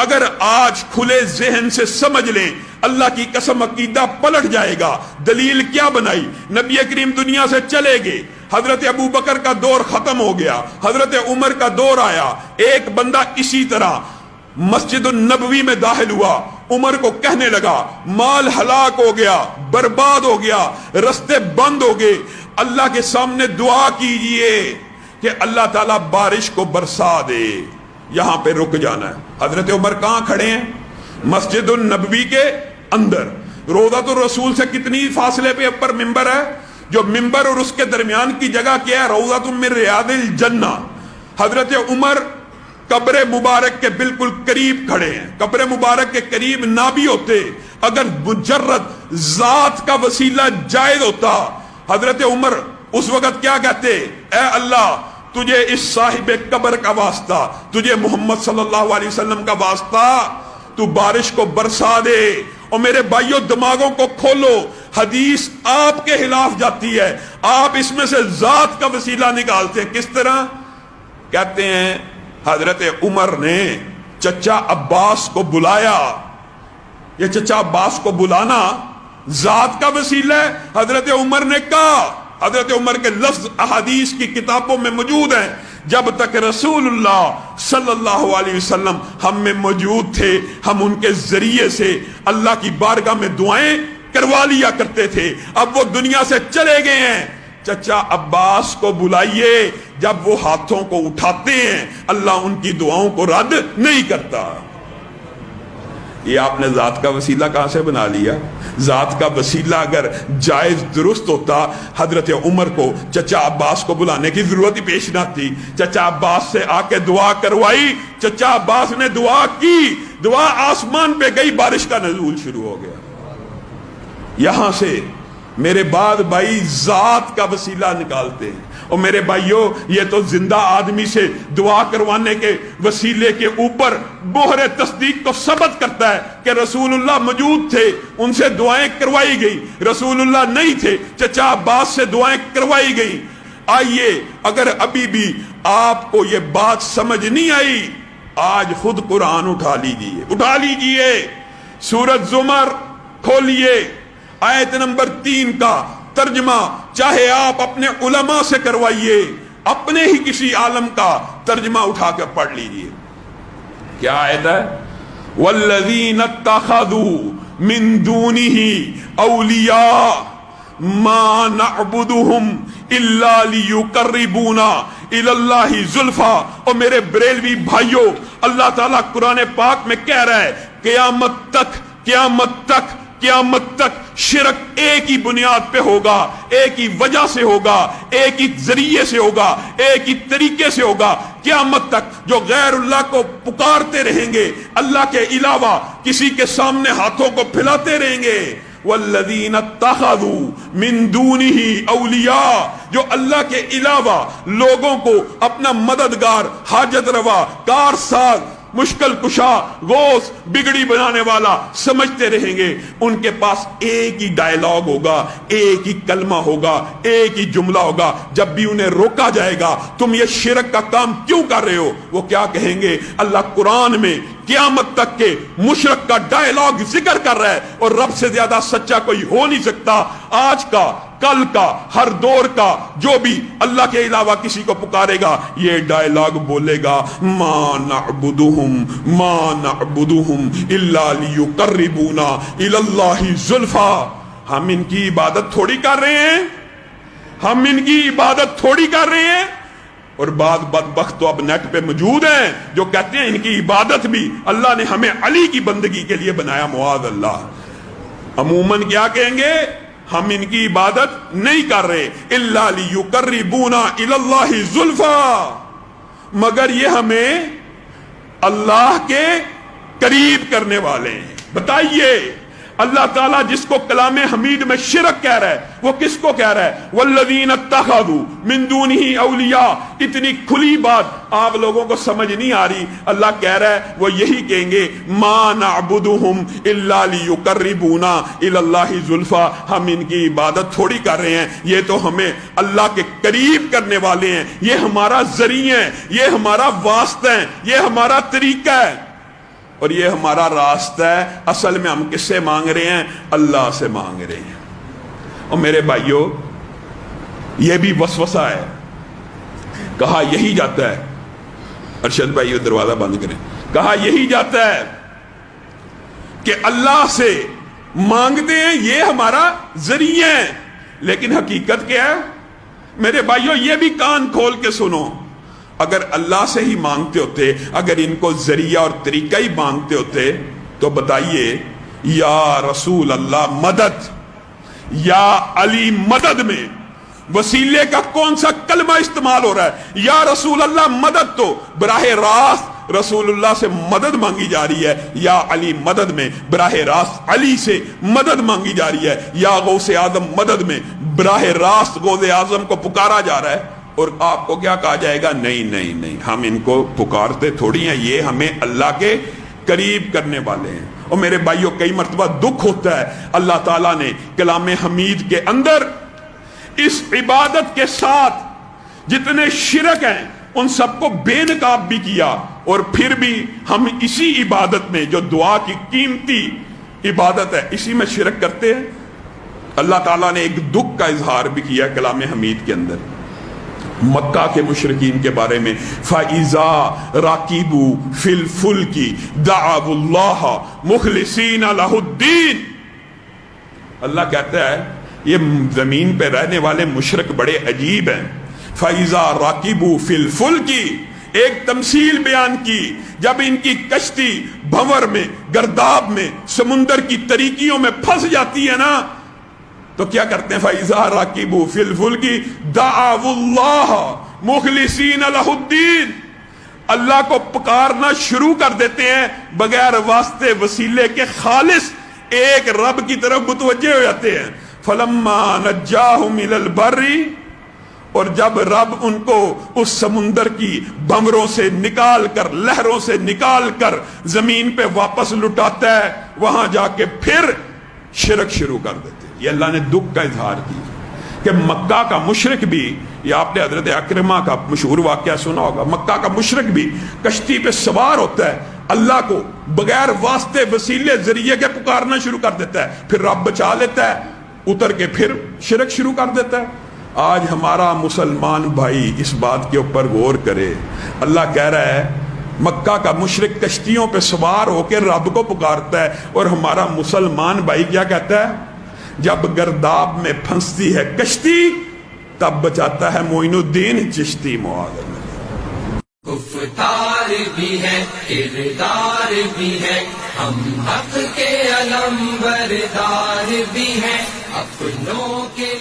اگر آج کھلے ذہن سے سمجھ لیں اللہ کی قسم عقیدہ پلٹ جائے گا. دلیل کیا بنائی؟ نبی کریم دنیا سے چلے گئے، حضرت ابو بکر کا دور ختم ہو گیا، حضرت عمر کا دور آیا. ایک بندہ اسی طرح مسجد النبوی میں داخل ہوا، عمر کو کہنے لگا مال ہلاک ہو گیا، برباد ہو گیا، رستے بند ہو گئے، اللہ کے سامنے دعا کیجئے کہ اللہ تعالیٰ بارش کو برسا دے. یہاں پہ رک جانا ہے. حضرت عمر کہاں کھڑے ہیں؟ مسجد النبوی کے اندر. روضۃ الرسول سے کتنی فاصلے پہ اوپر ممبر ہے؟ جو ممبر اور اس کے درمیان کی جگہ کیا ہے؟ روضۃ من ریاض الجنہ. حضرت عمر قبر مبارک کے بالکل قریب کھڑے ہیں. قبر مبارک کے قریب نہ بھی ہوتے، اگر مجرد ذات کا وسیلہ جائز ہوتا، حضرت عمر اس وقت کیا کہتے؟ اے اللہ تجھے اس صاحب قبر کا واسطہ، تجھے محمد صلی اللہ علیہ وسلم کا واسطہ، تو بارش کو برسا دے. اور میرے بھائیوں دماغوں کو کھولو، حدیث آپ کے خلاف جاتی ہے، آپ اس میں سے ذات کا وسیلہ نکالتے ہیں. کس طرح؟ کہتے ہیں حضرت عمر نے چچا عباس کو بلایا. یہ چچا عباس کو بلانا ذات کا وسیلہ ہے. حضرت عمر نے کہا، حضرت عمر کے لفظ احادیث کی کتابوں میں موجود ہیں، جب تک رسول اللہ صلی اللہ علیہ وسلم ہم میں موجود تھے ہم ان کے ذریعے سے اللہ کی بارگاہ میں دعائیں کروا لیا کرتے تھے. اب وہ دنیا سے چلے گئے ہیں، چچا عباس کو بلائیے. جب وہ ہاتھوں کو اٹھاتے ہیں اللہ ان کی دعاؤں کو رد نہیں کرتا. یہ آپ نے ذات کا وسیلہ کہاں سے بنا لیا؟ ذات کا وسیلہ اگر جائز درست ہوتا حضرت عمر کو چچا عباس کو بلانے کی ضرورت ہی پیش نہ تھی. چچا عباس سے آ کے دعا کروائی، چچا عباس نے دعا کی، دعا آسمان پہ گئی، بارش کا نزول شروع ہو گیا. یہاں سے میرے بعد بھائی ذات کا وسیلہ نکالتے ہیں. اور میرے بھائیوں یہ تو زندہ آدمی سے دعا کروانے کے وسیلے کے اوپر مہر تصدیق کو ثبت کرتا ہے کہ رسول اللہ موجود تھے، ان سے دعائیں کروائی گئی. رسول اللہ نہیں تھے، چچا عباس سے دعائیں کروائی گئی. آئیے اگر ابھی بھی آپ کو یہ بات سمجھ نہیں آئی، آج خود قرآن اٹھا لیجئے، سورۃ زمر کھولیے، آیت نمبر 3 کا ترجمہ چاہے آپ اپنے علماء سے کروائیے، اپنے ہی کسی عالم کا ترجمہ اٹھا کر پڑھ لیجئے. کیا آیت ہے؟ والذین اتخذوا من دونہ اولیاء ما نعبدہم الا لیقربونا الی اللہ زلفی. اور میرے بریلوی بھائیوں اللہ تعالیٰ قرآن پاک میں کہہ رہا ہے قیامت تک شرک ایک ہی بنیاد پہ ہوگا، ایک ہی وجہ سے ہوگا، ایک ہی ذریعے سے ہوگا، ایک ہی طریقے سے ہوگا. قیامت تک جو غیر اللہ کو پکارتے رہیں گے، اللہ کے علاوہ کسی کے سامنے ہاتھوں کو پھیلاتے رہیں گے. والذین اتخذوا من دونہ اولیاء، جو اللہ کے علاوہ لوگوں کو اپنا مددگار، حاجت روا، کارساز، مشکل کشا، غوث، بگڑی بنانے والا سمجھتے رہیں گے، ان کے پاس ایک ہی ڈائلاگ ہوگا، ایک ہی کلمہ ہوگا، ایک ہی جملہ ہوگا. جب بھی انہیں روکا جائے گا تم یہ شرک کا کام کیوں کر رہے ہو، وہ کیا کہیں گے؟ اللہ قرآن میں قیامت تک کے مشرک کا ڈائلاگ ذکر کر رہا ہے، اور رب سے زیادہ سچا کوئی ہو نہیں سکتا. آج کا، کل کا، ہر دور کا جو بھی اللہ کے علاوہ کسی کو پکارے گا یہ ڈائلاگ بولے گا، ما نعبدہم الا لیقربونا الی اللہ زلفی. ہم ان کی عبادت تھوڑی کر رہے ہیں، اور بعض بدبخت تو اب نیٹ پہ موجود ہیں جو کہتے ہیں ان کی عبادت بھی اللہ نے ہمیں علی کی بندگی کے لیے بنایا. معاذ اللہ. عموماً کیا کہیں گے؟ ہم ان کی عبادت نہیں کر رہے، الا لیقربونا الی اللہ زلفی، مگر یہ ہمیں اللہ کے قریب کرنے والے ہیں. بتائیے اللہ تعالیٰ جس کو کلام حمید میں شرک کہہ رہا ہے وہ کس کو کہہ رہا ہے؟ والذین اتخذوا من دونہ اولیاء. اتنی کھلی بات آپ لوگوں کو سمجھ نہیں آ رہی. اللہ کہہ رہا ہے وہ یہی کہیں گے، ما نعبدہم الا لیقربونا الی اللہ زلفی. ہم ان کی عبادت تھوڑی کر رہے ہیں، یہ تو ہمیں اللہ کے قریب کرنے والے ہیں، یہ ہمارا ذریعہ ہے، یہ ہمارا واسطہ ہے، یہ ہمارا طریقہ ہے. اور یہ ہمارا راستہ ہے، اصل میں ہم کس سے مانگ رہے ہیں؟ اللہ سے مانگ رہے ہیں۔ اور میرے بھائیوں، یہ بھی وسوسہ ہے، کہا یہی جاتا ہے، ارشد بھائی دروازہ بند کریں، کہا یہی جاتا ہے کہ اللہ سے مانگتے ہیں، یہ ہمارا ذریعہ ہے، لیکن حقیقت کیا ہے؟ میرے بھائیوں یہ بھی کان کھول کے سنو، اگر اللہ سے ہی مانگتے ہوتے، اگر ان کو ذریعہ اور طریقہ ہی مانگتے ہوتے تو بتائیے، یا رسول اللہ مدد، یا علی مدد میں وسیلے کا کون سا کلمہ استعمال ہو رہا ہے؟ یا رسول اللہ مدد تو براہ راست رسول اللہ سے مدد مانگی جا رہی ہے، یا علی مدد میں براہ راست علی سے مدد مانگی جا رہی ہے، یا غوث اعظم مدد میں براہ راست غوث اعظم کو پکارا جا رہا ہے۔ اور آپ کو کیا کہا جائے گا؟ نہیں نہیں نہیں، ہم ان کو پکارتے تھوڑی ہیں، یہ ہمیں اللہ کے قریب کرنے والے ہیں۔ اور میرے بھائیوں، کئی مرتبہ دکھ ہوتا ہے، اللہ تعالیٰ نے کلام حمید کے اندر اس عبادت کے ساتھ جتنے شرک ہیں ان سب کو بے نقاب بھی کیا، اور پھر بھی ہم اسی عبادت میں جو دعا کی قیمتی عبادت ہے اسی میں شرک کرتے ہیں۔ اللہ تعالیٰ نے ایک دکھ کا اظہار بھی کیا کلام حمید کے اندر مکہ کے مشرکین کے بارے میں، فَإِذَا رَكِبُوا فِي الْفُلْكِ دَعَوُا اللَّهَ مُخْلِصِينَ لَهُ الدِّينَ۔ اللہ کہتا ہے یہ زمین پہ رہنے والے مشرک بڑے عجیب ہیں۔ فَإِذَا رَكِبُوا فِي الْفُلْكِ، ایک تمثیل بیان کی، جب ان کی کشتی بھنور میں، گرداب میں، سمندر کی تریکیوں میں پھنس جاتی ہے نا، تو کیا کرتے ہیں؟ فَإِذَا رَكِبُوا فِي الْفُلْكِ دَعَوُا اللَّهَ مُخْلِصِينَ لَهُ الدِّينَ، اللہ کو پکارنا شروع کر دیتے ہیں بغیر واسطے وسیلے کے، خالص ایک رب کی طرف متوجہ ہو جاتے ہیں۔ فَلَمَّا نَجَّاهُمْ إِلَى الْبَرِّ، اور جب رب ان کو اس سمندر کی بمروں سے نکال کر، لہروں سے نکال کر زمین پہ واپس لٹاتا ہے، وہاں جا کے پھر شرک شروع کر دیتے ہیں۔ یہ اللہ نے دکھ کا اظہار کیا کہ مکہ کا مشرک بھی، یہ آپ نے حضرت اکرمہ کا مشہور واقعہ سنا ہوگا، مکہ کا مشرک بھی کشتی پہ سوار ہوتا ہے، اللہ کو بغیر واسطے وسیلے ذریعے کے پکارنا شروع کر دیتا ہے، پھر رب بچا لیتا ہے، اتر کے پھر شرک شروع کر دیتا ہے۔ آج ہمارا مسلمان بھائی اس بات کے اوپر غور کرے، اللہ کہہ رہا ہے مکہ کا مشرک کشتیوں پہ سوار ہو کے رب کو پکارتا ہے، اور ہمارا مسلمان بھائی کیا کہتا ہے؟ جب گرداب میں پھنستی ہے کشتی تب بچاتا ہے معین الدین چشتی معاذ اللہ۔ گفتار بھی ہے، کردار بھی ہے، ہم حق کے علم بردار بھی ہیں، اپنوں کے